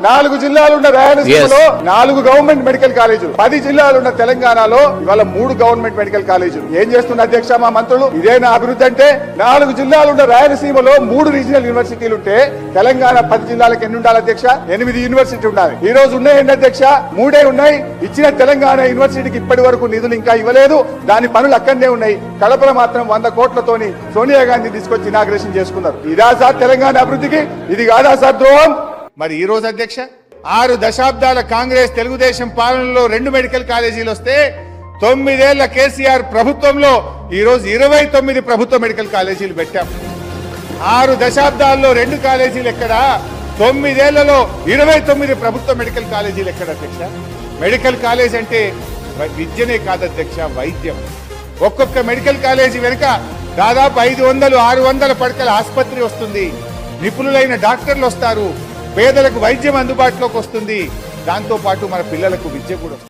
4 జిల్లాలున్న రాయలసీమలో 4 government medical కాలేజీలు, 10 జిల్లాలున్న తెలంగాణలో ఇవాళ 3 గవర్నమెంట్ మెడికల్ కాలేజీలు. ఏం చేస్తున్న అధ్యక్ష మా మంత్రులు? ఇదేనా అభివృద్ధి అంటే? 4 జిల్లాలున్న రాయలసీమలో 3 రీజనల్ యూనివర్సిటీలు ఉంటే తెలంగాణ 10 జిల్లాలకు ఎన్ని ఉండాలి అధ్యక్ష? 8 యూనివర్సిటీ ఉండాలి. ఈ రోజు ఉన్నాయండి అధ్యక్ష, 3 ఉన్నాయి. ఇచ్చిన తెలంగాణ యూనివర్సిటీకి ఇప్పటి వరకు నిధులు ఇంకా ఇవ్వలేదు. దాని పనులు అక్కడనే ఉన్నాయి. కడపలో మాత్రం 100 కోట్లతోని సోనియా గాంధీ తీసుకొచ్చి ఇనాగ్రేషన్ చేసుకున్నారు. ఇదా సార్ తెలంగాణ అభివృద్ధికి? ఇది కాదా సార్ ద్రోహం? మరి ఈ రోజు అధ్యక్ష 6 దశాబ్దాల కాంగ్రెస్ తెలుగుదేశం పాలనలో 2 మెడికల్ కాలేజీలు వస్తే 9 ఏళ్ల కేసీఆర్ ప్రభుత్వంలో ఈ రోజు 29 ప్రభుత్వ మెడికల్ కాలేజీలు పెట్టాం. 6 దశాబ్దాల్లో 2 కాలేజీలు ఎక్కడ? 9 ఏళ్లలో 29 ప్రభుత్వ మెడికల్ కాలేజీలు ఎక్కడ అధ్యక్ష? మెడికల్ కాలేజ్ అంటే విద్యనే కాదు అధ్యక్ష, వైద్యం. ఒక్కొక్క మెడికల్ కాలేజీ వెనుక దాదాపు 500, 600 పడకల ఆసుపత్రి వస్తుంది. నిపుణులైన డాక్టర్లు వస్తారు. పేదలకు వైద్యం అందుబాటులోకి వస్తుంది. దాంతో పాటు మన పిల్లలకు విద్య కూడా వస్తుంది.